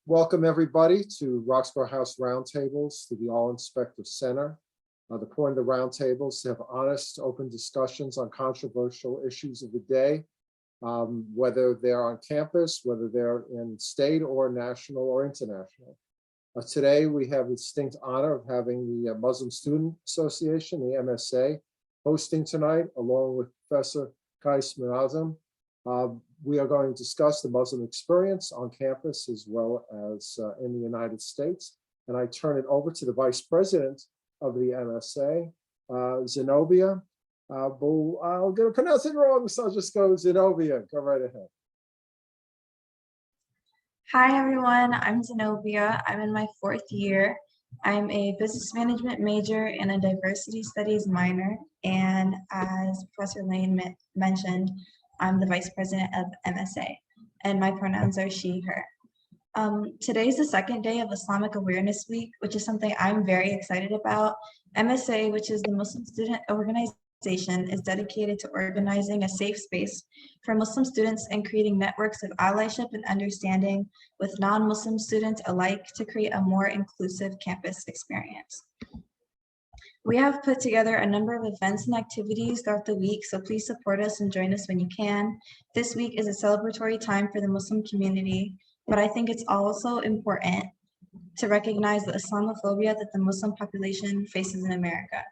Welcome everybody to Roxborough House Roundtables, to the All Inspector Center. The point of the roundtables is to have honest, open discussions on controversial issues of the day, whether they're on campus, whether they're in state or national or international. Today, we have the distinct honor of having the Muslim Student Association, the MSA, hosting tonight, along with Professor Kaisman Hazem. We are going to discuss the Muslim experience on campus as well as in the United States. And I turn it over to the Vice President of the MSA, Zenobia. I'm going to pronounce it wrong, so I'll just go Zenobia. Go right ahead. Hi, everyone. I'm Zenobia. I'm in my 4th year. I'm a business management major and a diversity studies minor. And as Professor Lane mentioned, I'm the vice president of MSA, and my pronouns are she, her. Today's the second day of Islamic Awareness Week, which is something I'm very excited about. MSA, which is the Muslim Student Organization, is dedicated to organizing a safe space for Muslim students and creating networks of allyship and understanding with non-Muslim students alike to create a more inclusive campus experience. We have put together a number of events and activities throughout the week, so please support us and join us when you can. This week is a celebratory time for the Muslim community, but I think it's also important to recognize the Islamophobia that the Muslim population faces in America.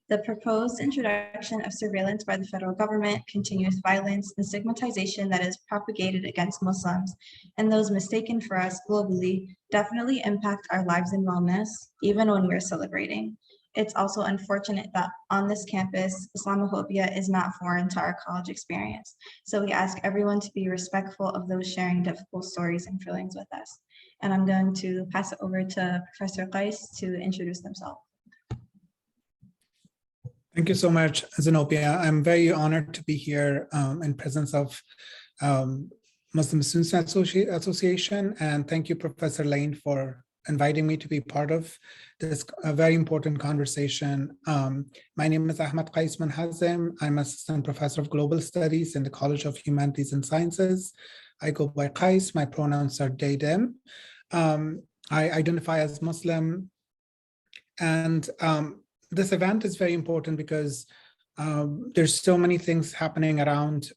The proposed introduction of surveillance by the federal government, continuous violence, and stigmatization that is propagated against Muslims and those mistaken for us globally definitely impact our lives and wellness, even when we're celebrating. It's also unfortunate that on this campus, Islamophobia is not foreign to our college experience. So we ask everyone to be respectful of those sharing difficult stories and feelings with us. And I'm going to pass it over to Professor Qais to introduce themselves. Thank you so much, Zenobia. I'm very honored to be here in presence of Muslim Students Association, and thank you, Professor Lane, for inviting me to be part of this very important conversation. My name is Ahmad Kaisman Hazem. I'm Assistant Professor of Global Studies in the College of Humanities and Sciences. I go by Qais. My pronouns are they, them. I identify as Muslim, and this event is very important because there's so many things happening around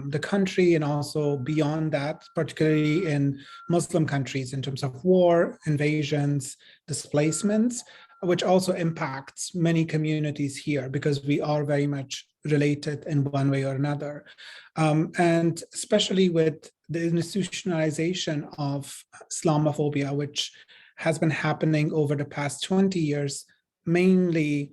the country and also beyond that, particularly in Muslim countries in terms of war, invasions, displacements, which also impacts many communities here because we are very much related in one way or another. And especially with the institutionalization of Islamophobia, which has been happening over the past 20 years, mainly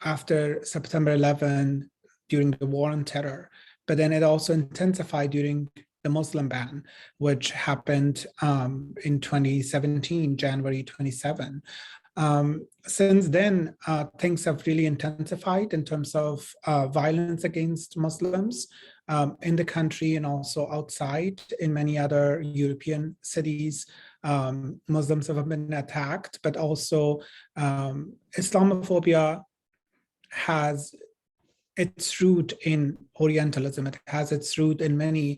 after September 11 during the war on terror, but then it also intensified during the Muslim ban, which happened in 2017, January 27. Since then, things have really intensified in terms of violence against Muslims in the country and also outside. In many other European cities, Muslims have been attacked, but also Islamophobia has its root in Orientalism. It has its root in many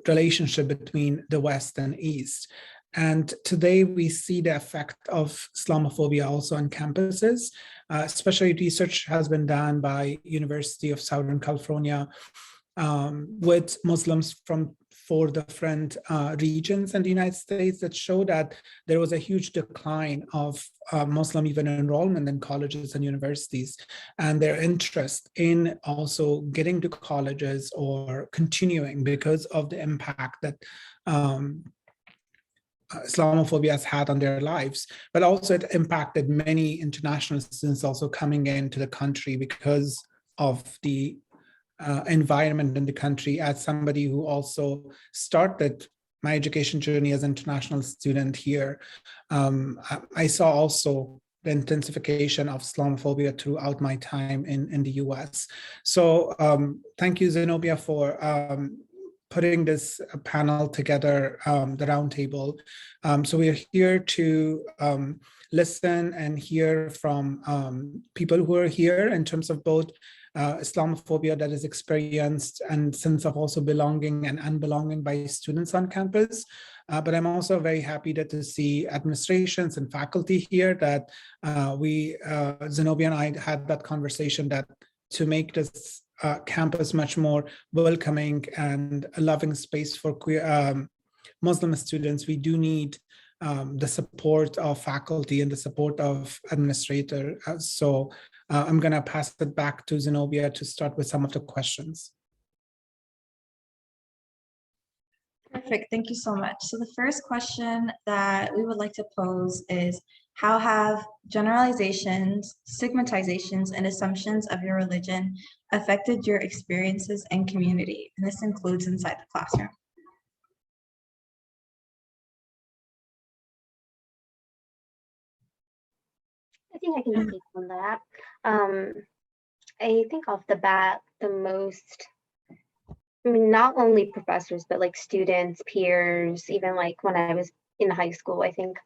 relationship between the West and East. And today we see the effect of Islamophobia also on campuses. Especially research has been done by University of Southern California with Muslims from 4 different regions in the United States that show that there was a huge decline of Muslim even enrollment in colleges and universities, and their interest in also getting to colleges or continuing because of the impact that Islamophobia has had on their lives. But also it impacted many international students also coming into the country because of the environment in the country. As somebody who also started my education journey as an international student here, I saw also the intensification of Islamophobia throughout my time in the US. So thank you, Zenobia, for putting this panel together, the roundtable. So we are here to listen and hear from people who are here in terms of both Islamophobia that is experienced, and sense of also belonging and unbelonging by students on campus. But I'm also very happy to see administrations and faculty here that Zenobia and I had that conversation that to make this campus much more welcoming and a loving space for queer Muslim students, we do need the support of faculty and the support of administrator. So I'm going to pass it back to Zenobia to start with some of the questions. Perfect, thank you so much. So the first question that we would like to pose is, how have generalizations, stigmatizations, and assumptions of your religion affected your experiences and community? And this includes inside the classroom. I think I can speak on that. I think off the bat, not only professors, but like students, peers, even like when I was in high school, I think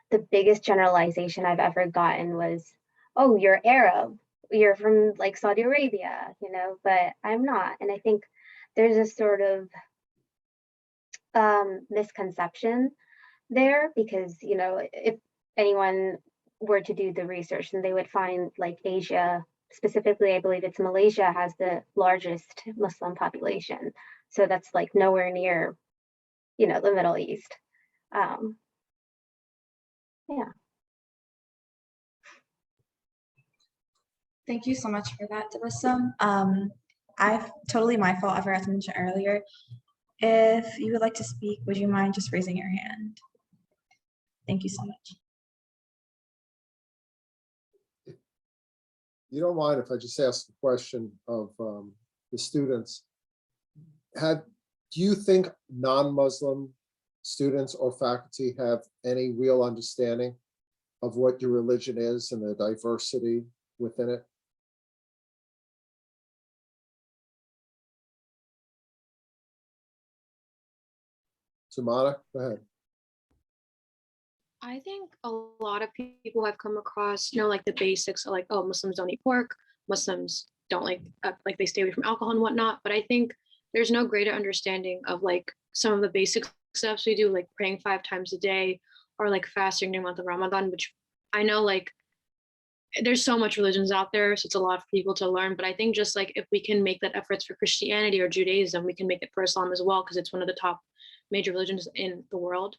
the biggest generalization I've ever gotten was, oh, you're Arab, you're from like Saudi Arabia, but I'm not. And I think there's a sort of misconception there because, if anyone were to do the research, then they would find like Asia, specifically, I believe it's Malaysia, has the largest Muslim population. So that's like nowhere near, the Middle East. Yeah. Thank you so much for that, Tabassum. I've totally my fault. I forgot to mention earlier. If you would like to speak, would you mind just raising your hand? Thank you so much. You don't mind if I just ask the question of the students? Do you think non-Muslim students or faculty have any real understanding of what your religion is and the diversity within it? Samana, go ahead. I think a lot of people I've come across know like the basics of like, oh, Muslims don't eat pork, Muslims don't like they stay away from alcohol and whatnot. But I think there's no greater understanding of like some of the basic steps we do, like praying 5 times a day or like fasting during the month of Ramadan, which I know like there's so much religions out there, so it's a lot for people to learn. But I think just like if we can make that efforts for Christianity or Judaism, we can make it for Islam as well, because it's one of the top major religions in the world.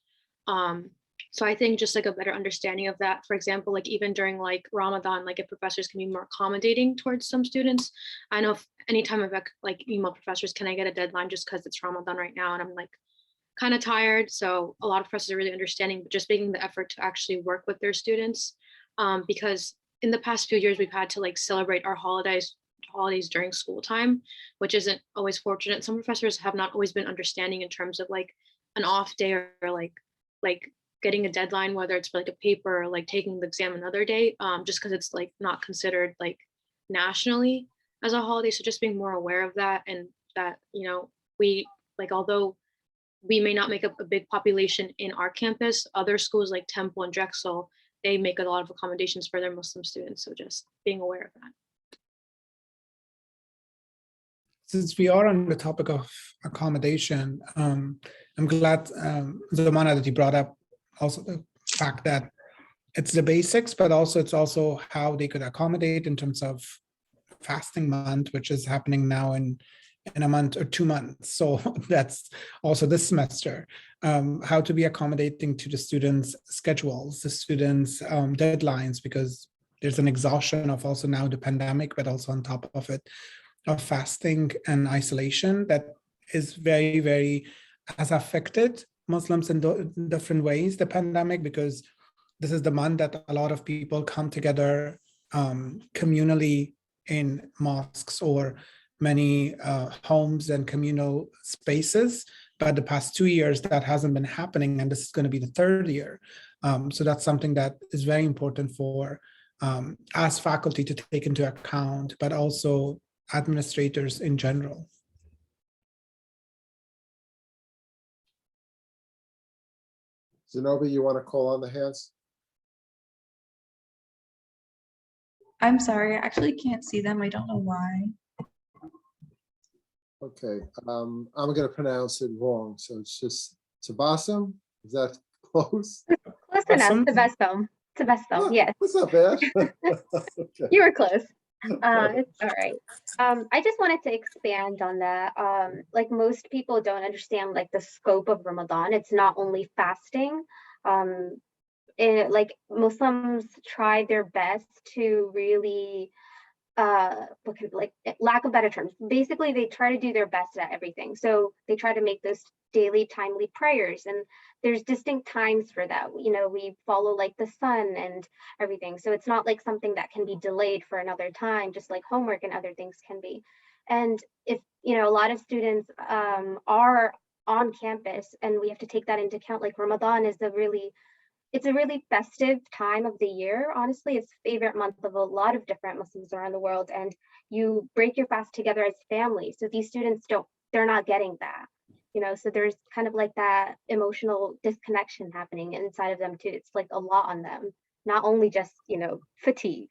So I think just like a better understanding of that, for example, like even during like Ramadan, like if professors can be more accommodating towards some students. I know if anytime I've like email professors, can I get a deadline just because it's Ramadan right now and I'm like kind of tired. So a lot of professors are really understanding, but just making the effort to actually work with their students. Because in the past few years, we've had to like celebrate our holidays during school time, which isn't always fortunate. Some professors have not always been understanding in terms of like an off day or like getting a deadline, whether it's for like a paper or like taking the exam another day, just because it's like not considered like nationally as a holiday. So just being more aware of that, and that, we like, although we may not make up a big population in our campus, other schools like Temple and Drexel, they make a lot of accommodations for their Muslim students. So just being aware of that. Since we are on the topic of accommodation, I'm glad, Zamana, that you brought up also the fact that it's the basics, but also it's also how they could accommodate in terms of fasting month, which is happening now in a month or 2 months. So that's also this semester, how to be accommodating to the students' schedules, the students' deadlines, because there's an exhaustion of also now the pandemic, but also on top of it, of fasting and isolation that is very, very, has affected Muslims in different ways, the pandemic, because this is the month that a lot of people come together communally in mosques or many homes and communal spaces. But the past 2 years, that hasn't been happening, and this is going to be the 3rd year. So that's something that is very important for as faculty to take into account, but also administrators in general. Zenobia, you want to call on the hands? I'm sorry, I actually can't see them. I don't know why. Okay, I'm gonna pronounce it wrong, so it's just Tabassum, is that close? Close enough. Awesome. Tabasum. Tabasum. Yes, That's not bad. Okay. you were close. It's all right. I just wanted to expand on that. Like most people don't understand like the scope of Ramadan. It's not only fasting. Like Muslims try their best to really like lack of better terms, basically they try to do their best at everything. So they try to make this daily timely prayers, and there's distinct times for that. You know, we follow like the sun and everything, so it's not like something that can be delayed for another time, just like homework and other things can be. And if you know, a lot of students are on campus, and we have to take that into account. Like Ramadan is it's a really festive time of the year. Honestly, it's favorite month of a lot of different Muslims around the world, and you break your fast together as family. So these students they're not getting that, you know, so there's kind of like that emotional disconnection happening inside of them too. It's like a lot on them, not only just, you know, fatigue.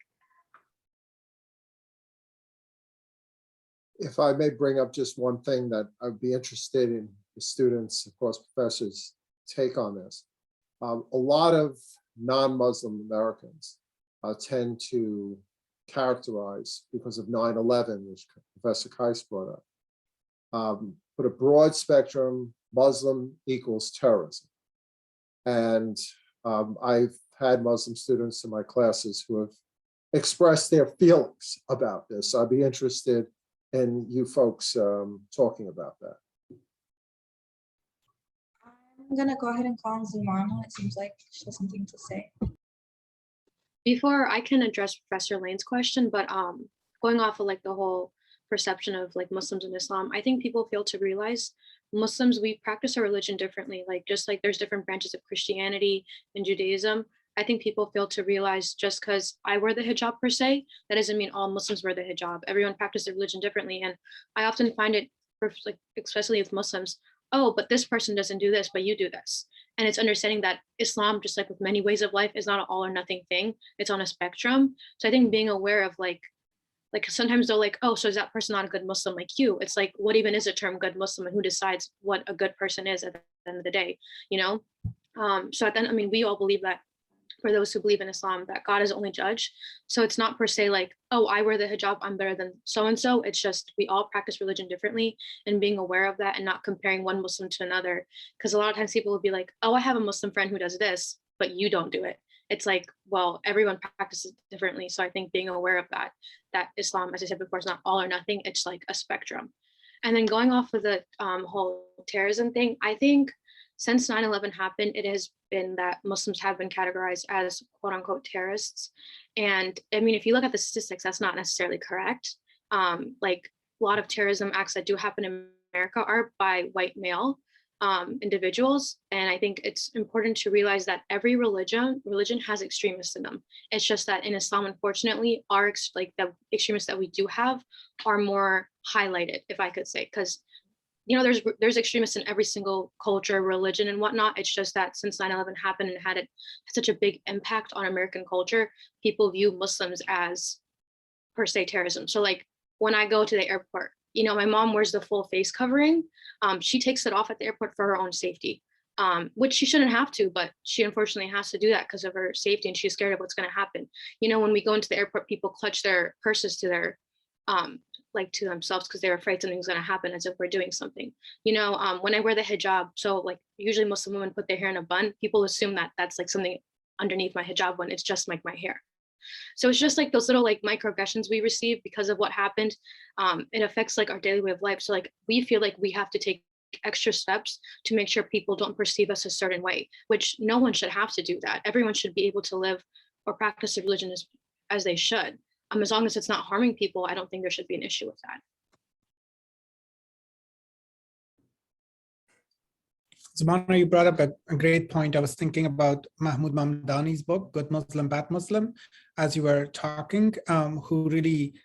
If I may bring up just one thing that I'd be interested in the students, of course, professors' take on this. A lot of non-Muslim Americans tend to characterize, because of 9/11, which Professor Kais brought up, put a broad spectrum, Muslim equals terrorism. And I've had Muslim students in my classes who have expressed their feelings about this. So I'd be interested in you folks talking about that. I'm gonna go ahead and call on Zumana. It seems like she has something to say. Before I can address Professor Lane's question, but going off of like the whole perception of like Muslims and Islam, I think people fail to realize Muslims, we practice our religion differently. Like just like there's different branches of Christianity and Judaism. I think people fail to realize just because I wear the hijab per se, that doesn't mean all Muslims wear the hijab. Everyone practices their religion differently. And I often find it, like especially with Muslims, oh, but this person doesn't do this, but you do this. And it's understanding that Islam, just like with many ways of life, is not an all or nothing thing. It's on a spectrum. So I think being aware of like sometimes they're like, oh, so is that person not a good Muslim like you? It's like, what even is the term good Muslim, and who decides what a good person is at the end of the day, you know? So at the end, I mean, we all believe that for those who believe in Islam, that God is only judge. So it's not per se like, oh, I wear the hijab, I'm better than so-and-so. It's just, we all practice religion differently, and being aware of that and not comparing one Muslim to another. Because a lot of times people will be like, oh, I have a Muslim friend who does this, but you don't do it. It's like, well, everyone practices differently. So I think being aware of that Islam, as I said before, is not all or nothing. It's like a spectrum. And then going off of the whole terrorism thing, I think since 9/11 happened, it has been that Muslims have been categorized as quote unquote terrorists. And I mean, if you look at the statistics, that's not necessarily correct. Like a lot of terrorism acts that do happen in America are by white male individuals. And I think it's important to realize that every religion has extremists in them. It's just that in Islam, unfortunately, like the extremists that we do have are more highlighted, if I could say, because you know, there's extremists in every single culture, religion, and whatnot. It's just that since 9/11 happened and had such a big impact on American culture, people view Muslims as per se terrorism. So like when I go to the airport, you know, my mom wears the full face covering. She takes it off at the airport for her own safety, which she shouldn't have to, but she unfortunately has to do that because of her safety, and she's scared of what's going to happen. You know, when we go into the airport, people clutch their purses to their like to themselves because they're afraid something's going to happen, as if we're doing something. You know, when I wear the hijab, so like usually Muslim women put their hair in a bun, people assume that that's like something underneath my hijab when it's just like my hair. So it's just like those little like microaggressions we receive because of what happened. It affects like our daily way of life. So like we feel like we have to take extra steps to make sure people don't perceive us a certain way, which no one should have to do that. Everyone should be able to live or practice their religion as they should. As long as it's not harming people, I don't think there should be an issue with that. Zumana, you brought up a great point. I was thinking about Mahmoud Mamdani's book, Good Muslim, Bad Muslim, as you were talking, who really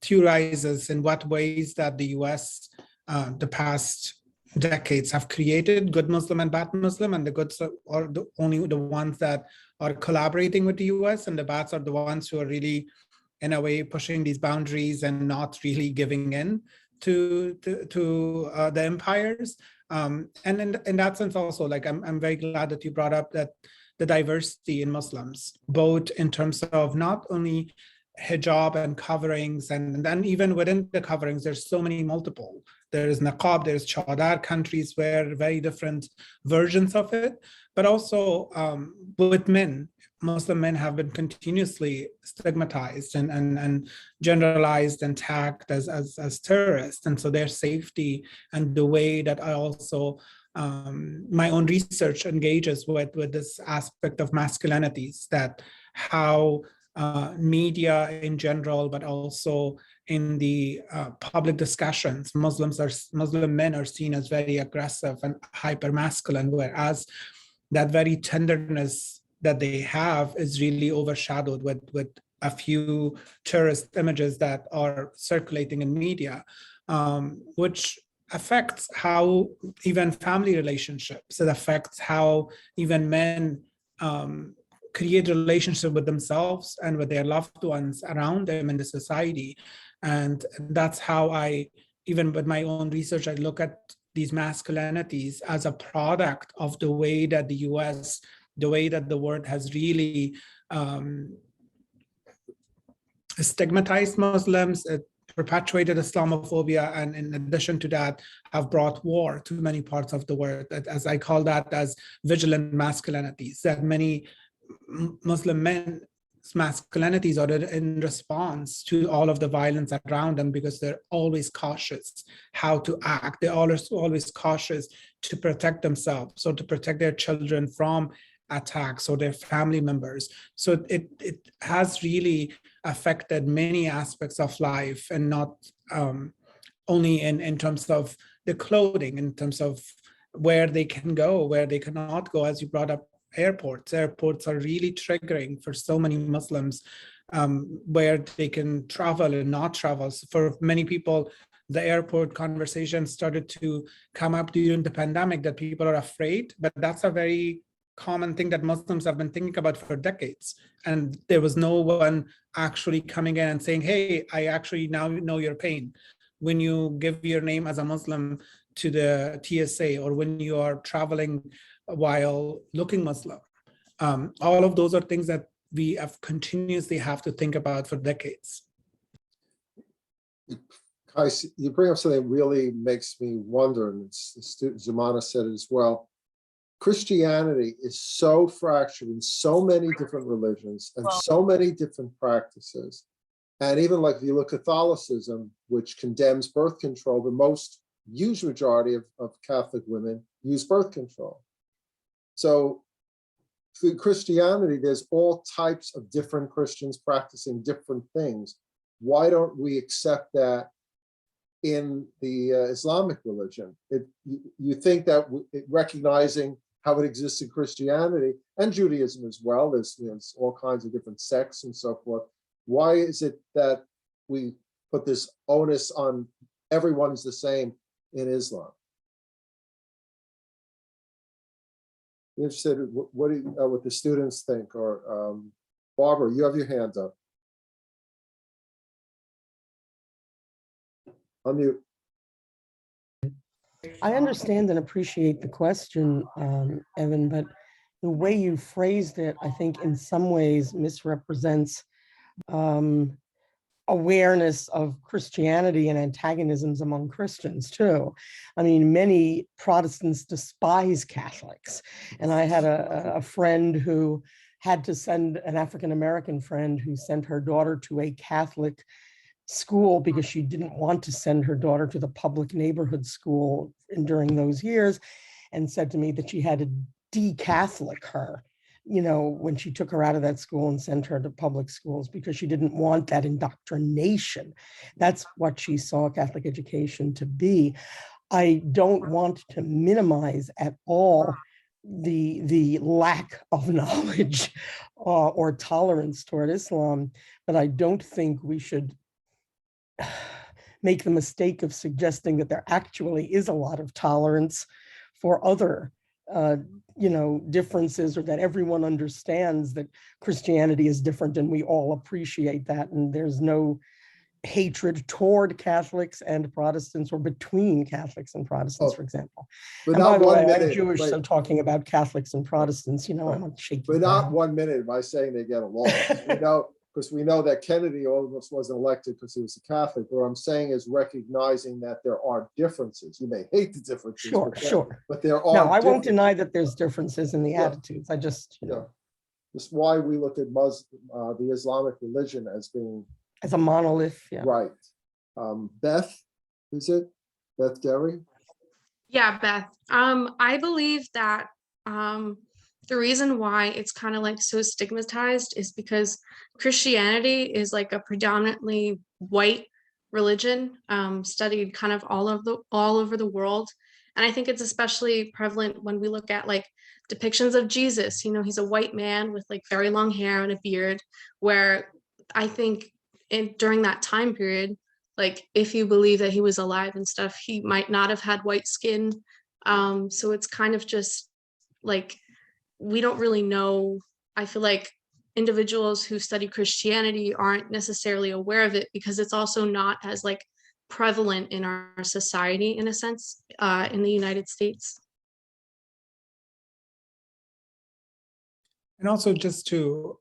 theorizes in what ways that the US, the past decades have created good Muslim and bad Muslim, and the goods are only the ones that are collaborating with the US, and the bads are the ones who are really, in a way, pushing these boundaries and not really giving in the empires. And in that sense also, like I'm very glad that you brought up that the diversity in Muslims, both in terms of not only hijab and coverings, and then even within the coverings, there's so many multiple. There is niqab, there's chadar, countries where very different versions of it, but also with men. Muslim men have been continuously stigmatized and generalized and tagged as terrorists. And so their safety and the way that I also, my own research engages with this aspect of masculinities, that how media in general, but also in the public discussions, Muslim men are seen as very aggressive and hyper masculine, whereas that very tenderness that they have is really overshadowed with a few terrorist images that are circulating in media, which affects how even family relationships, it affects how even men create relationship with themselves and with their loved ones around them in the society. And that's how I, even with my own research, I look at these masculinities as a product of the way that the US, the way that the world has really stigmatized Muslims, it perpetuated Islamophobia, and in addition to that, have brought war to many parts of the world. As I call that, as vigilant masculinities, that many Muslim men's masculinities are in response to all of the violence around them, because they're always cautious how to act. They're always cautious to protect themselves, or to protect their children from attacks or their family members. So it has really affected many aspects of life, and not only in terms of the clothing, in terms of where they can go, where they cannot go. As you brought up, airports are really triggering for so many Muslims, where they can travel and not travel. So for many people, the airport conversation started to come up during the pandemic, that people are afraid, but that's a very common thing that Muslims have been thinking about for decades. And there was no one actually coming in and saying, hey, I actually now know your pain. When you give your name as a Muslim to the TSA, or when you are traveling while looking Muslim, all of those are things that we have continuously have to think about for decades. Kais, you bring up something that really makes me wonder, and Zumana said it as well. Christianity is so fractured in so many different religions and so many different practices. And even like if you look at Catholicism, which condemns birth control, the most huge majority of Catholic women use birth control. So through Christianity, there's all types of different Christians practicing different things. Why don't we accept that in the Islamic religion? You think that recognizing how it exists in Christianity and Judaism as well, there's all kinds of different sects and so forth. Why is it that we put this onus on everyone's the same in Islam? I'm interested in what the students think, or Barbara, you have your hand up. Unmute. I understand and appreciate the question, Evan, but the way you phrased it, I think in some ways misrepresents awareness of Christianity and antagonisms among Christians too. I mean, many Protestants despise Catholics. And I had a friend who had to send, an African-American friend who sent her daughter to a Catholic school because she didn't want to send her daughter to the public neighborhood school during those years, and said to me that she had to de-Catholic her, when she took her out of that school and sent her to public schools, because she didn't want that indoctrination. That's what she saw Catholic education to be. I don't want to minimize at all the lack of knowledge or tolerance toward Islam, but I don't think we should make the mistake of suggesting that there actually is a lot of tolerance for other differences, or that everyone understands that Christianity is different and we all appreciate that, and there's no hatred toward Catholics and Protestants, or between Catholics and Protestants, Oh, for example. but And by not the way, 1 I'm minute. Jewish, Wait, so talking about Catholics and Protestants, you know, I'm not shaking. but not 1 minute am I saying they get along. Because we know that Kennedy almost wasn't elected because he was a Catholic. What I'm saying is recognizing that there are differences. You may hate the differences. Sure, sure. But there are No, I won't differences. deny that there's differences in the Yeah. attitudes. I just, you know, Yeah. That's why we look at the Islamic religion as being as a monolith, yeah. right. Beth, is it? Beth Gary? Yeah, Beth. I believe that the reason why it's kind of like so stigmatized is because Christianity is like a predominantly white religion, studied kind of all over the world. And I think it's especially prevalent when we look at like depictions of Jesus. You know, he's a white man with like very long hair and a beard, where I think during that time period, like if you believe that he was alive and stuff, he might not have had white skin. So it's kind of just like, we don't really know. I feel like individuals who study Christianity aren't necessarily aware of it because it's also not as like prevalent in our society in a sense, in the United States. And also just to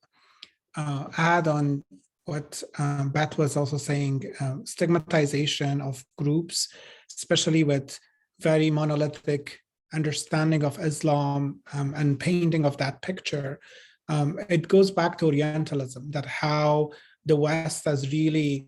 add on what Beth was also saying, stigmatization of groups, especially with very monolithic understanding of Islam and painting of that picture. It goes back to Orientalism, that how the West has really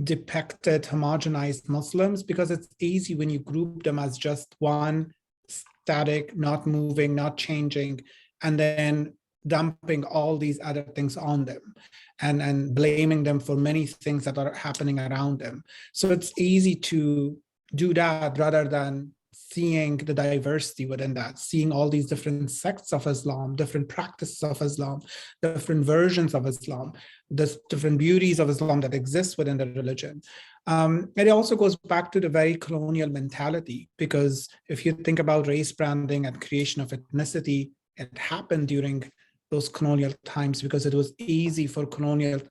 depicted homogenized Muslims, because it's easy when you group them as just one static, not moving, not changing, and then dumping all these other things on them and blaming them for many things that are happening around them. So it's easy to do that rather than seeing the diversity within that, seeing all these different sects of Islam, different practices of Islam, different versions of Islam, the different beauties of Islam that exist within the religion. And it also goes back to the very colonial mentality, because if you think about race branding and creation of ethnicity, it happened during those colonial times because it was easy for colonial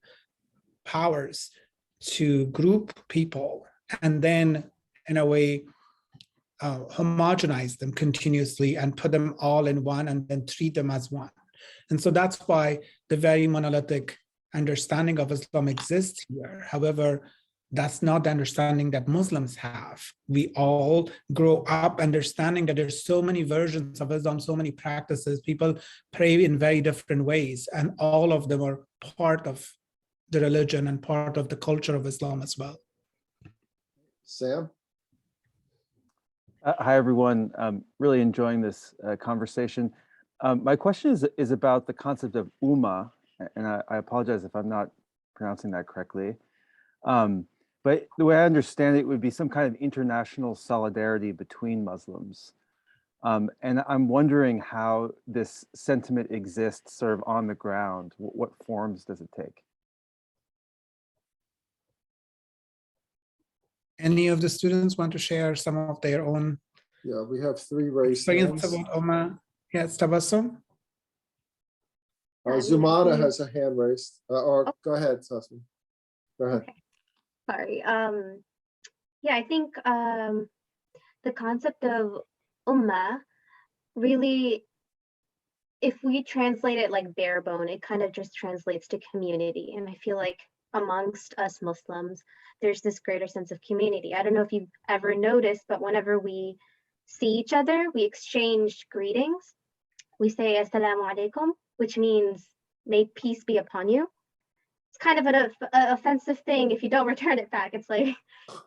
powers to group people and then, in a way, homogenize them continuously and put them all in one and then treat them as one. And so that's why the very monolithic understanding of Islam exists here. However, that's not the understanding that Muslims have. We all grow up understanding that there's so many versions of Islam, so many practices. People pray in very different ways, and all of them are part of the religion and part of the culture of Islam as well. Sam? Hi, everyone. I'm really enjoying this conversation. My question is about the concept of ummah, and I apologize if I'm not pronouncing that correctly. But the way I understand it would be some kind of international solidarity between Muslims. And I'm wondering how this sentiment exists sort of on the ground. What forms does it take? Any of the students want to share some of their own Yeah, we have 3 raised experience hands. about Ummah? Yes, Tabassum? Zumana has a hand raised. Or go ahead, Tasmin. Go ahead. Okay. Sorry. Yeah, I think the concept of ummah really, if we translate it like bare bone, it kind of just translates to community. And I feel like amongst us Muslims, there's this greater sense of community. I don't know if you've ever noticed, but whenever we see each other, we exchange greetings. We say assalamu alaikum, which means may peace be upon you. It's kind of an offensive thing if you don't return it back. It's like,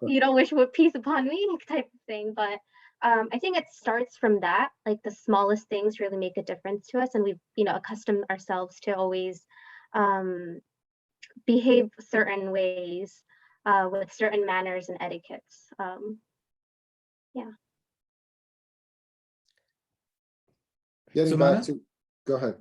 you don't wish peace upon me type of thing. But I think it starts from that, like the smallest things really make a difference to us. And we've, accustomed ourselves to always behave certain ways with certain manners and etiquettes. Yeah. Getting back to, go ahead.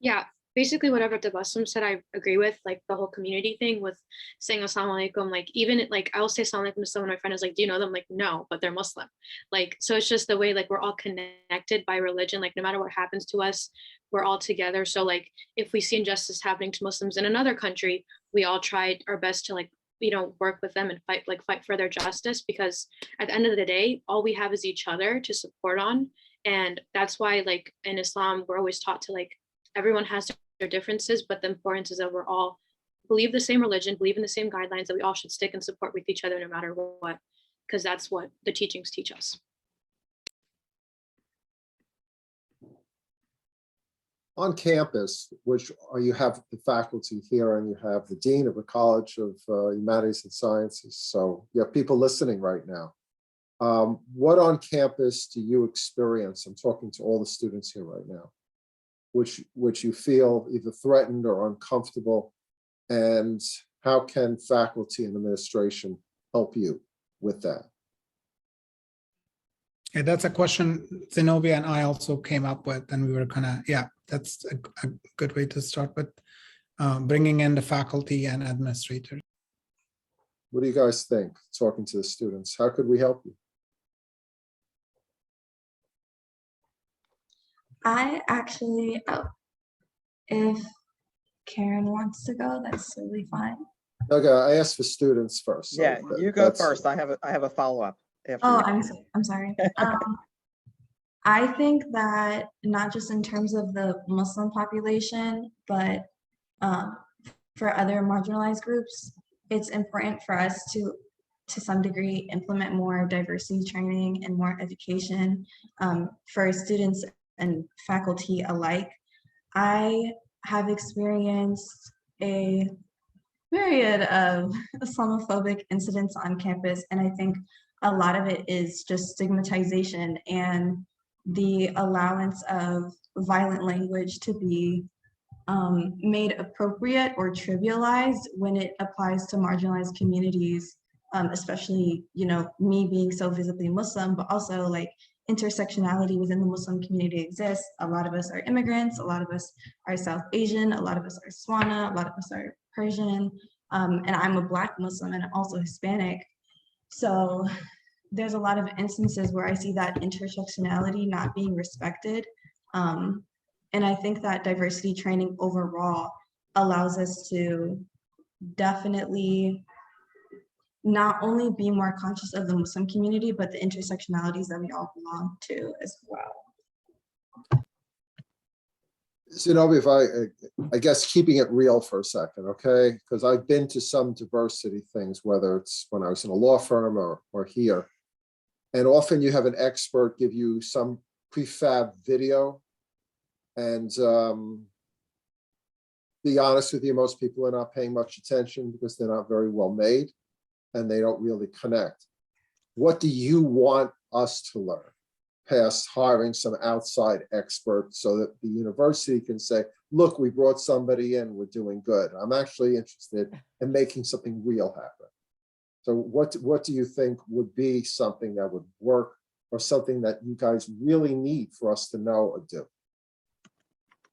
Yeah, basically whatever Tabassum said, I agree with, like the whole community thing with saying assalamu alaikum. Like even like I will say assalamu alaikum to someone, my friend is like, do you know them? Like, no, but they're Muslim. Like, so it's just the way like we're all connected by religion. Like no matter what happens to us, we're all together. So like if we see injustice happening to Muslims in another country, we all try our best to like work with them and fight for their justice, because at the end of the day, all we have is each other to support on. And that's why, like, in Islam, we're always taught to, like, everyone has their differences, but the importance is that we're all believe the same religion, believe in the same guidelines, that we all should stick and support with each other no matter what, because that's what the teachings teach us. On campus, which you have the faculty here and you have the dean of the College of Humanities and Sciences, so you have people listening right now. What on campus do you experience? I'm talking to all the students here right now, which you feel either threatened or uncomfortable, and how can faculty and administration help you with that? Yeah, that's a question Zenobia and I also came up with, and we were that's a good way to start with bringing in the faculty and administrators. What do you guys think, talking to the students? How could we help you? I actually, if Karen wants to go, that's totally fine. Okay, I asked for students first. So Yeah, you go first. I have a follow-up. Oh, I'm sorry. I think that not just in terms of the Muslim population, but for other marginalized groups, it's important for us to some degree, implement more diversity training and more education for students and faculty alike. I have experienced a myriad of Islamophobic incidents on campus, and I think a lot of it is just stigmatization and the allowance of violent language to be made appropriate or trivialized when it applies to marginalized communities, especially, me being so visibly Muslim, but also like intersectionality within the Muslim community exists. A lot of us are immigrants, a lot of us are South Asian, a lot of us are Swana, a lot of us are Persian, and I'm a Black Muslim and I'm also Hispanic. So there's a lot of instances where I see that intersectionality not being respected. And I think that diversity training overall allows us to definitely not only be more conscious of the Muslim community, but the intersectionalities that we all belong to as well. Zenobia, if I guess keeping it real for a second, okay? Because I've been to some diversity things, whether it's when I was in a law firm or here. And often you have an expert give you some prefab video. And be honest with you, most people are not paying much attention because they're not very well made and they don't really connect. What do you want us to learn past hiring some outside experts so that the university can say, look, we brought somebody in, we're doing good. I'm actually interested in making something real happen. So what do you think would be something that would work, or something that you guys really need for us to know or do?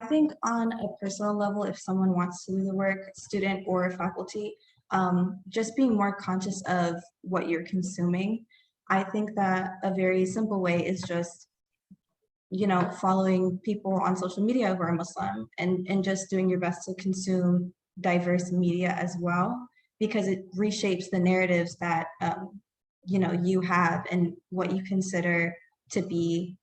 I think on a personal level, if someone wants to do the work, student or faculty, just being more conscious of what you're consuming. I think that a very simple way is just, following people on social media who are Muslim and just doing your best to consume diverse media as well, because it reshapes the narratives that, you have and what you consider to be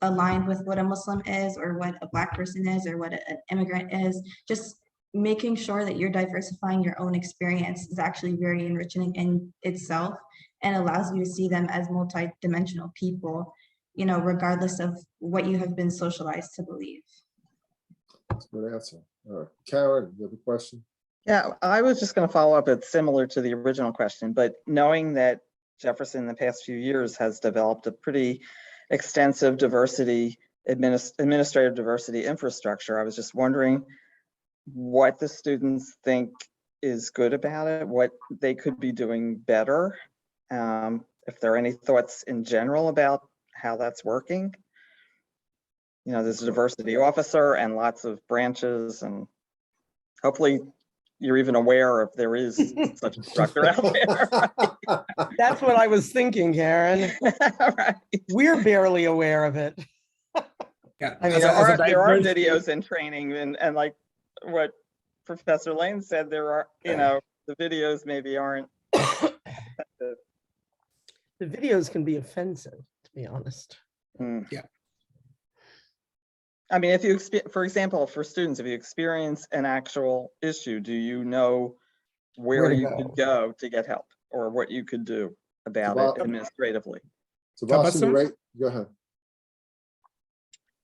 aligned with what a Muslim is, or what a Black person is, or what an immigrant is. Just making sure that you're diversifying your own experience is actually very enriching in itself and allows you to see them as multi-dimensional people, regardless of what you have been socialized to believe. That's a good answer. Karen, you have a question? Yeah, I was just going to follow up. It's similar to the original question, but knowing that Jefferson in the past few years has developed a pretty extensive diversity, administrative diversity infrastructure, I was just wondering what the students think is good about it, what they could be doing better, if there are any thoughts in general about how that's working. There's a diversity officer and lots of branches, and hopefully you're even aware if there is such a structure out there. Right? That's what I was thinking, Karen. Right. We're barely aware of it. Yeah, I mean, there are videos in training, and like what Professor Lane said, there are, the videos maybe aren't. The videos can be offensive, to be honest. Yeah. I mean, if you, for example, for students, if you experience an actual issue, do you know where to you go. could go to get help or what you could do about Well- it administratively? Sebastian, Tabassum? you right? Go ahead.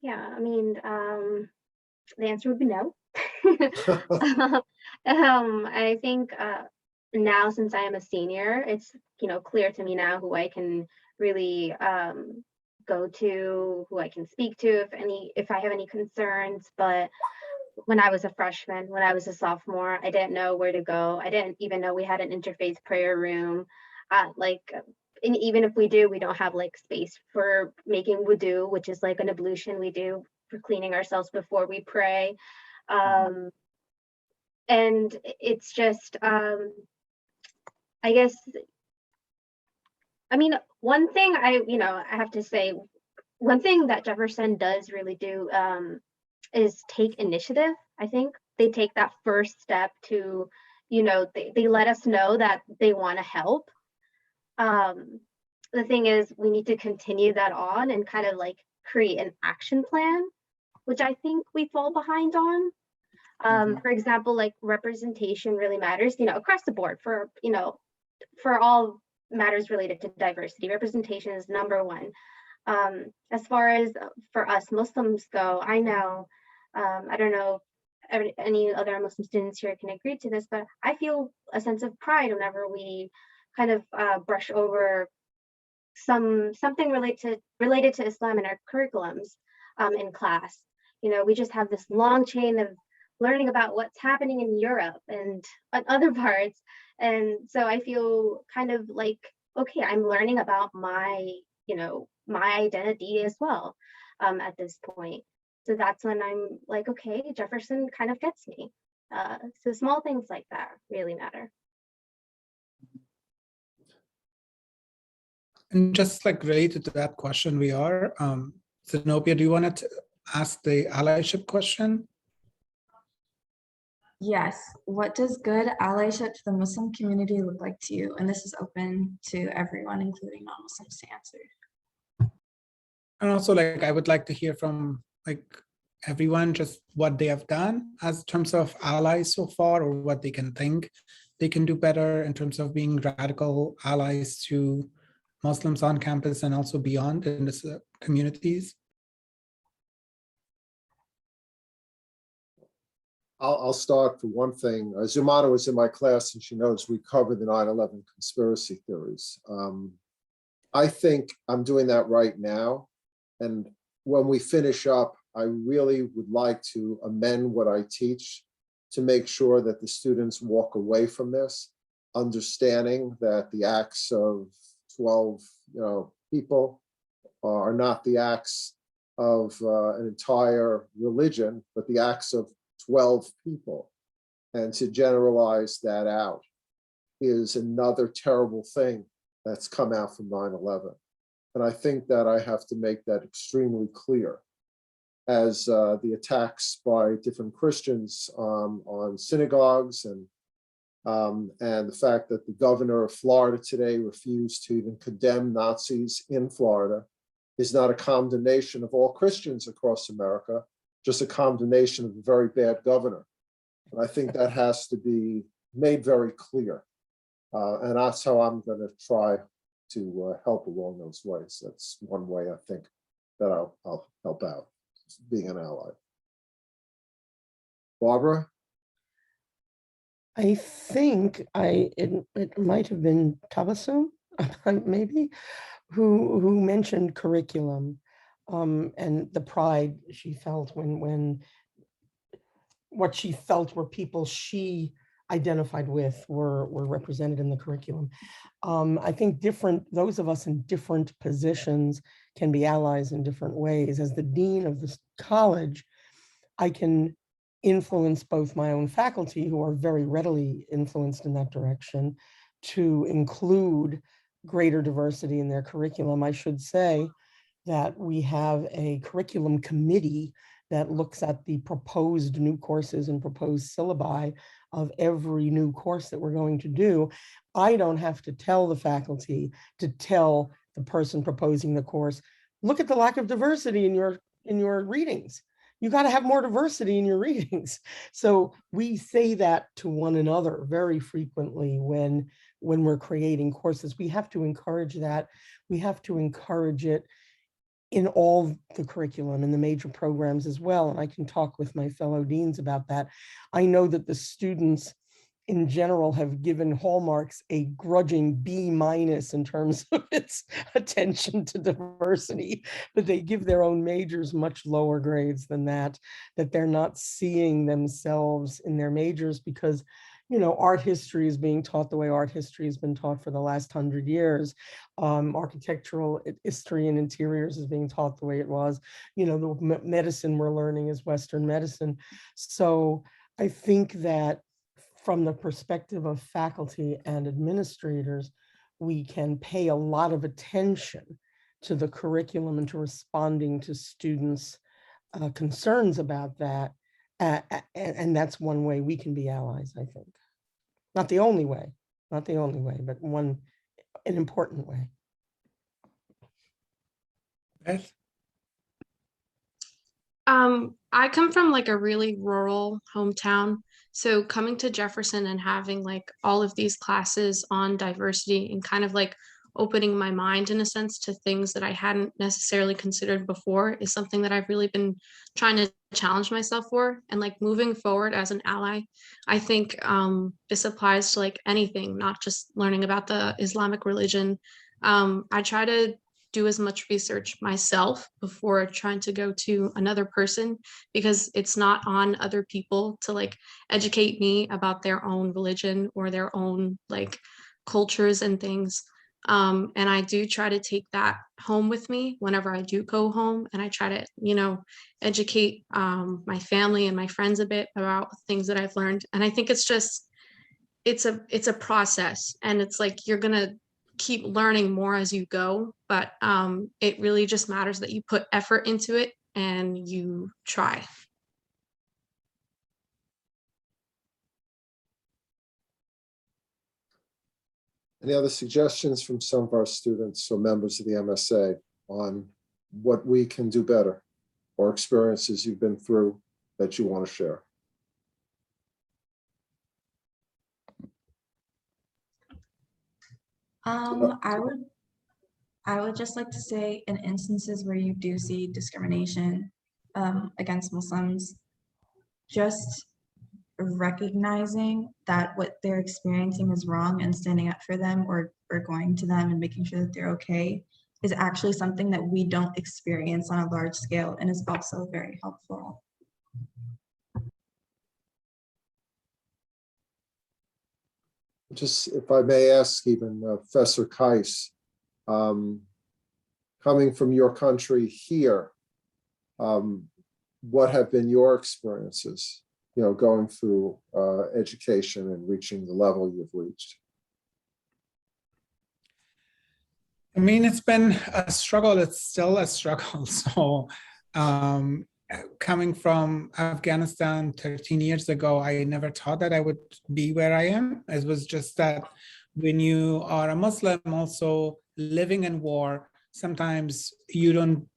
Yeah, I mean, the answer would be no. I think now, since I am a senior, it's clear to me now who I can really go to, who I can speak to if I have any concerns. But when I was a freshman, when I was a sophomore, I didn't know where to go. I didn't even know we had an interfaith prayer room. And even if we do, we don't have like space for making wudu, which is like an ablution we do for cleaning ourselves before we pray. And it's just, I guess, I mean, one thing I have to say, one thing that Jefferson does really do is take initiative. I think they take that first step to, they let us know that they want to help. The thing is, we need to continue that on and kind of like create an action plan, which I think we fall behind on. For example, like representation really matters, across the board for all matters related to diversity. Representation is number one. As far as for us Muslims go, I know, I don't know if any other Muslim students here can agree to this, but I feel a sense of pride whenever we kind of brush over something related to Islam in our curriculums in class. We just have this long chain of learning about what's happening in Europe and other parts. And so I feel kind of like, okay, I'm learning about my identity as well at this point. So that's when I'm like, okay, Jefferson kind of gets me. So small things like that really matter. And just like related to that question, Zenobia, do you want to ask the allyship question? Yes. What does good allyship to the Muslim community look like to you? And this is open to everyone, including non-Muslims, to answer. And also, like, I would like to hear from like everyone just what they have done as terms of allies so far, or what they can think they can do better in terms of being radical allies to Muslims on campus and also beyond in the communities. I'll start for one thing. Zumana was in my class and she knows we covered the 9/11 conspiracy theories. I think I'm doing that right now. And when we finish up, I really would like to amend what I teach to make sure that the students walk away from this, understanding that the acts of 12 people are not the acts of an entire religion, but the acts of 12 people. And to generalize that out is another terrible thing that's come out from 9/11. And I think that I have to make that extremely clear as the attacks by different Christians on synagogues and the fact that the governor of Florida today refused to even condemn Nazis in Florida is not a condemnation of all Christians across America, just a condemnation of a very bad governor. And I think that has to be made very clear. And that's how I'm going to try to help along those ways. That's one way I think that I'll help out, being an ally. Barbara? I think it might have been Tabassum, maybe, who mentioned curriculum and the pride she felt when what she felt were people she identified with were represented in the curriculum. I think those of us in different positions can be allies in different ways. As the dean of this college, I can influence both my own faculty, who are very readily influenced in that direction, to include greater diversity in their curriculum. I should say that we have a curriculum committee that looks at the proposed new courses and proposed syllabi of every new course that we're going to do. I don't have to tell the faculty to tell the person proposing the course, look at the lack of diversity in your readings. You got to have more diversity in your readings. So we say that to one another very frequently when we're creating courses. We have to encourage that. We have to encourage it in all the curriculum and the major programs as well. And I can talk with my fellow deans about that. I know that the students in general have given Hallmarks a grudging B- in terms of its attention to diversity, but they give their own majors much lower grades than that they're not seeing themselves in their majors because, you know, art history is being taught the way art history has been taught for the last 100 years. Architectural history and interiors is being taught the way it was. You know, the medicine we're learning is Western medicine. So I think that from the perspective of faculty and administrators, we can pay a lot of attention to the curriculum and to responding to students' concerns about that. And that's one way we can be allies, I think. Not the only way, but an important way. Beth? I come from like a really rural hometown. So coming to Jefferson and having like all of these classes on diversity and kind of like opening my mind in a sense to things that I hadn't necessarily considered before is something that I've really been trying to challenge myself for. And like moving forward as an ally, I think this applies to like anything, not just learning about the Islamic religion. I try to do as much research myself before trying to go to another person, because it's not on other people to like educate me about their own religion or their own like cultures and things. And I do try to take that home with me whenever I do go home, and I try to, you know, educate my family and my friends a bit about things that I've learned. And I think it's just, it's a process, and it's like you're gonna keep learning more as you go, but it really just matters that you put effort into it and you try. Any other suggestions from some of our students or members of the MSA on what we can do better or experiences you've been through that you want to share? I would just like to say, in instances where you do see discrimination against Muslims, just recognizing that what they're experiencing is wrong and standing up for them, or going to them and making sure that they're okay, is actually something that we don't experience on a large scale, and is also very helpful. Just if I may ask, even Professor Kais, coming from your country here, what have been your experiences, you know, going through education and reaching the level you've reached? I mean, it's been a struggle. It's still a struggle. So coming from Afghanistan 13 years ago, I never thought that I would be where I am. It was just that when you are a Muslim also living in war, sometimes you don't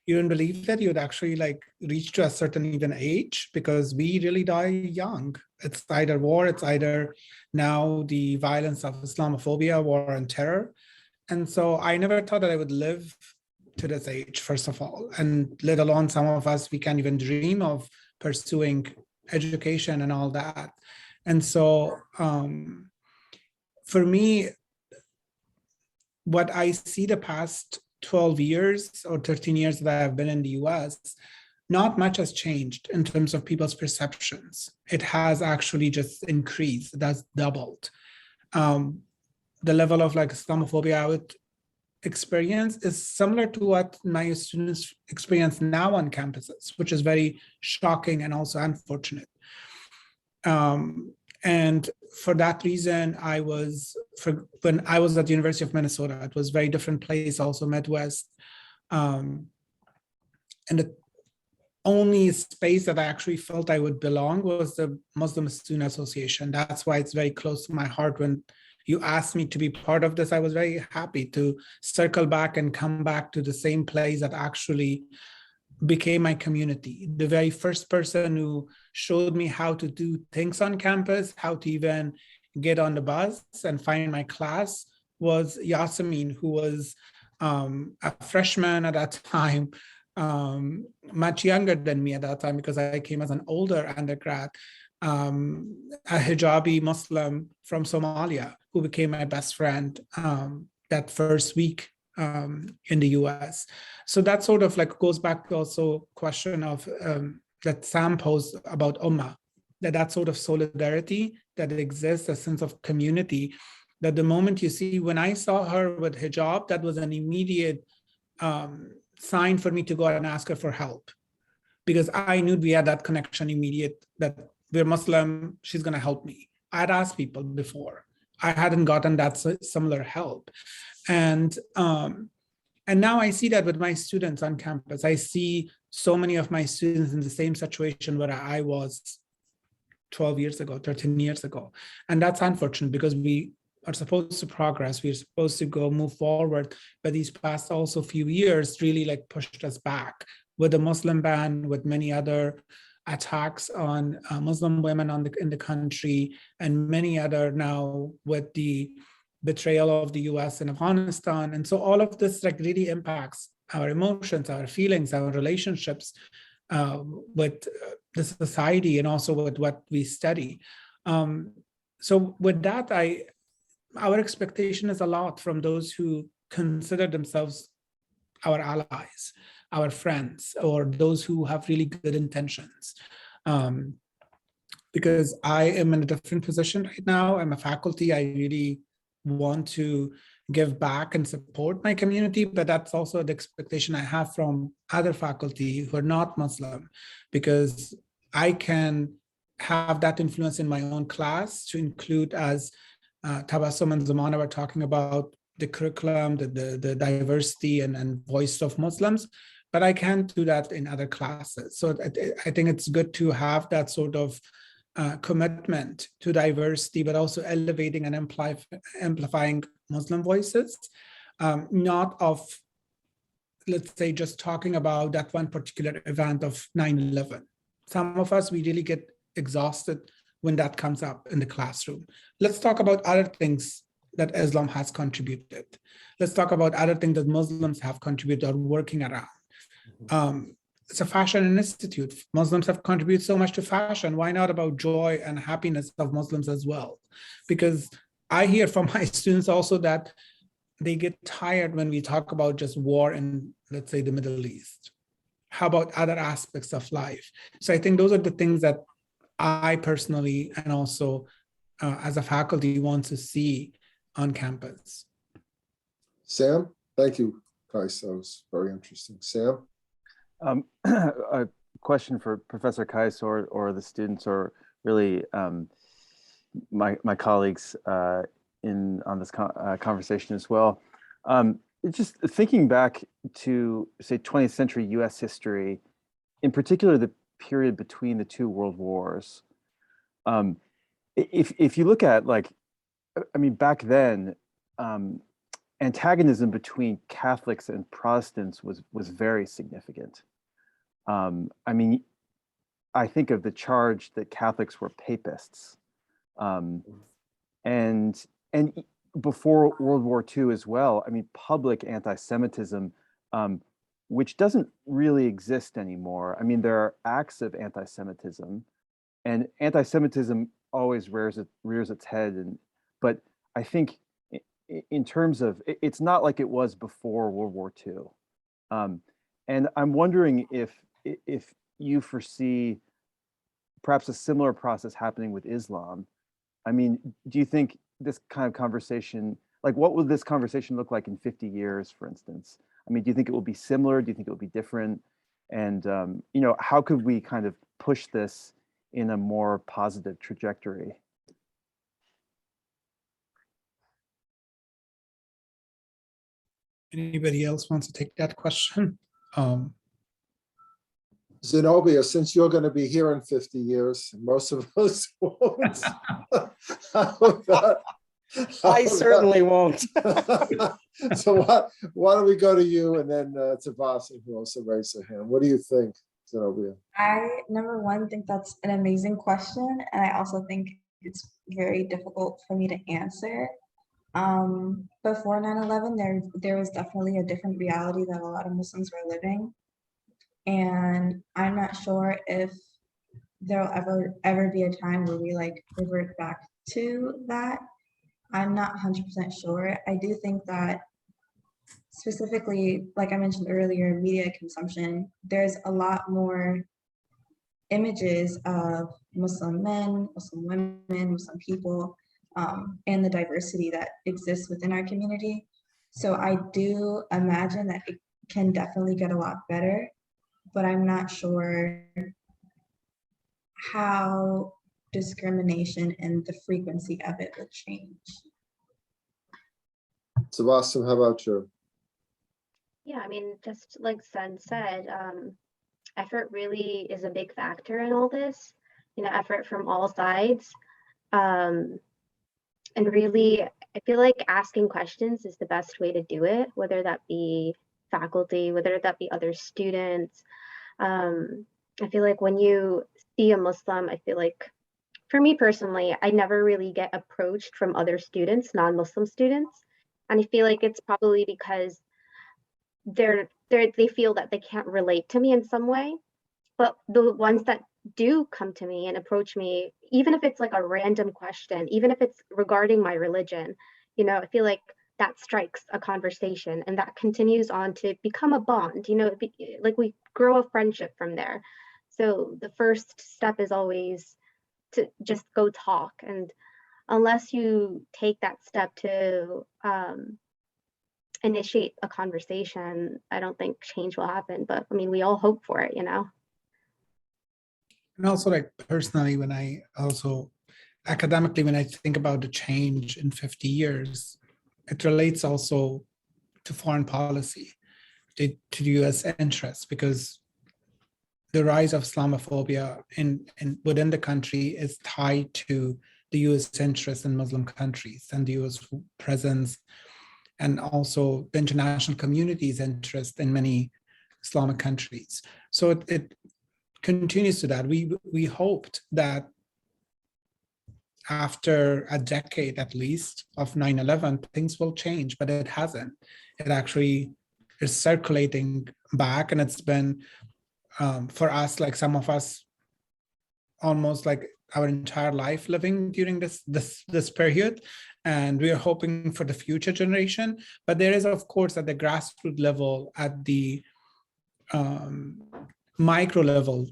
believe that you'd actually like reach to a certain even age, because we really die young. It's either war, it's either now the violence of Islamophobia, war and terror. And so I never thought that I would live to this age, first of all, and let alone some of us, we can't even dream of pursuing education and all that. And so for me, what I see the past 12 years or 13 years that I've been in the US, not much has changed in terms of people's perceptions. It has actually just increased, that's doubled. The level of like Islamophobia I would experience is similar to what my students experience now on campuses, which is very shocking and also unfortunate. And for that reason, when I was at the University of Minnesota, it was a very different place, also Midwest. And only space that I actually felt I would belong was the Muslim Student Association. That's why it's very close to my heart. When you asked me to be part of this, I was very happy to circle back and come back to the same place that actually became my community. The very first person who showed me how to do things on campus, how to even get on the bus and find my class, was Yasemin, who was a freshman at that time, much younger than me at that time because I came as an older undergrad, a hijabi Muslim from Somalia who became my best friend that first week in the US. So that sort of like goes back to also question of that Sam posed about Ummah, that sort of solidarity that exists, a sense of community, that the moment you see, when I saw her with hijab, that was an immediate sign for me to go out and ask her for help, because I knew we had that connection immediate, that we're Muslim, she's going to help me. I'd asked people before. I hadn't gotten that similar help. And now I see that with my students on campus. I see so many of my students in the same situation where I was 12 years ago, 13 years ago. And that's unfortunate because we are supposed to progress. We're supposed to move forward. But these past also few years really like pushed us back with the Muslim ban, with many other attacks on Muslim women in the country, and many other now with the betrayal of the US in Afghanistan. And so all of this like really impacts our emotions, our feelings, our relationships with the society, and also with what we study. So with that, our expectation is a lot from those who consider themselves our allies, our friends, or those who have really good intentions. Because I am in a different position right now. I'm a faculty. I really want to give back and support my community, but that's also the expectation I have from other faculty who are not Muslim, because I can have that influence in my own class to include, as Tabassum and Zamana were talking about, the curriculum, the diversity and voice of Muslims, but I can't do that in other classes. So I think it's good to have that sort of commitment to diversity, but also elevating and amplifying Muslim voices, not of, let's say, just talking about that one particular event of 9/11. Some of us, we really get exhausted when that comes up in the classroom. Let's talk about other things that Islam has contributed. Let's talk about other things that Muslims have contributed or working around. It's a fashion institute. Muslims have contributed so much to fashion. Why not about joy and happiness of Muslims as well? Because I hear from my students also that they get tired when we talk about just war in, let's say, the Middle East. How about other aspects of life? So I think those are the things that I personally, and also as a faculty, want to see on campus. Sam, thank you, Kais. That was very interesting. Sam? A question for Professor Kais or the students, or really my colleagues on this conversation as well. Just thinking back to, say, 20th century US history, in particular the period between the two world wars. If you look at, like, I mean, back then, antagonism between Catholics and Protestants was very significant. I mean, I think of the charge that Catholics were papists, and before World War II as well. I mean, public anti-Semitism, which doesn't really exist anymore. I mean, there are acts of anti-Semitism, and anti-Semitism always rears its head. But I think in terms of, it's not like it was before World War II. And I'm wondering if you foresee perhaps a similar process happening with Islam. I mean, do you think this kind of conversation, like, what would this conversation look like in 50 years, for instance? I mean, do you think it will be similar? Do you think it will be different? And, how could we kind of push this in a more positive trajectory? Anybody else wants to take that question? Zenobia, since you're going to be here in 50 years, most of us won't. I certainly won't. So why don't we go to you and then to Vasim, who also raised her hand. What do you think, Zenobia? I, number one, think that's an amazing question. And I also think it's very difficult for me to answer. Before 9/11, there was definitely a different reality that a lot of Muslims were living. And I'm not sure if there'll ever be a time where we like revert back to that. I'm not 100% sure. I do think that specifically, like I mentioned earlier, media consumption, there's a lot more images of Muslim men, Muslim women, Muslim people, and the diversity that exists within our community. So I do imagine that it can definitely get a lot better, but I'm not sure how discrimination and the frequency of it will change. So Vasim, how about you? Yeah, I mean, just like Sen said, effort really is a big factor in all this, effort from all sides. And really, I feel like asking questions is the best way to do it, whether that be faculty, whether that be other students. I feel like when you see a Muslim, I feel like for me personally, I never really get approached from other students, non-Muslim students. And I feel like it's probably because they feel that they can't relate to me in some way. But the ones that do come to me and approach me, even if it's like a random question, even if it's regarding my religion, I feel like that strikes a conversation and that continues on to become a bond, like we grow a friendship from there. So the first step is always to just go talk. And unless you take that step to initiate a conversation, I don't think change will happen. But I mean, we all hope for it, And also, like personally, academically, when I think about the change in 50 years, it relates also to foreign policy, to the US interests, because the rise of Islamophobia within the country is tied to the US interest in Muslim countries and the US presence, and also the international community's interest in many Islamic countries. So it continues to that. We hoped that after a decade at least of 9/11, things will change, but it hasn't. It actually is circulating back, and it's been for us, like some of us, almost like our entire life living during this period, and we are hoping for the future generation. But there is, of course, at the grassroots level, at the micro level,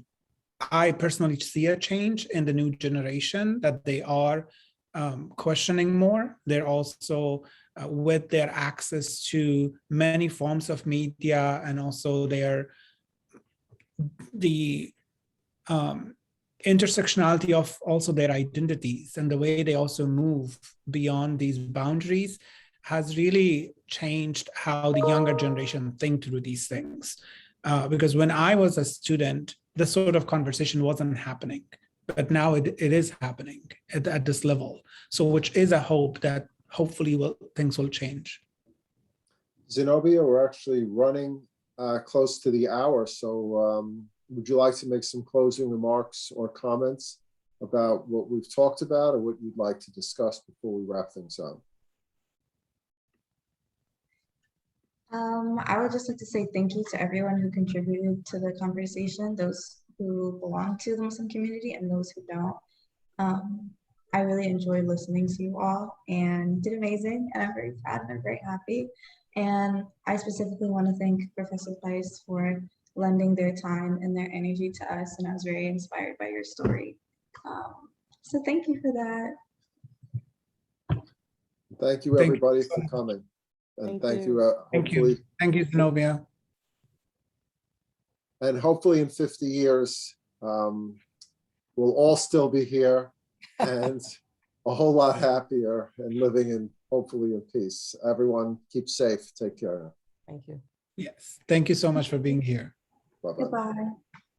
I personally see a change in the new generation, that they are questioning more. They're also with their access to many forms of media, and also the intersectionality of also their identities, and the way they also move beyond these boundaries has really changed how the younger generation think through these things. Because when I was a student, this sort of conversation wasn't happening, but now it is happening at this level. So which is a hope that hopefully things will change. Zenobia, we're actually running close to the hour. So would you like to make some closing remarks or comments about what we've talked about, or what you'd like to discuss before we wrap things up? I would just like to say thank you to everyone who contributed to the conversation, those who belong to the Muslim community and those who don't. I really enjoyed listening to you all and did amazing, and I'm very proud and I'm very happy. And I specifically want to thank Professor Price for lending their time and their energy to us, and I was very inspired by your story. So thank you for that. Thank you, everybody, for coming. And thank you. Thank you, Zenobia. And hopefully in 50 years, we'll all still be here and a whole lot happier and living in, hopefully, in peace. Everyone keep safe. Take care. Thank you. Yes. Thank you so much for being here. Bye-bye. Goodbye.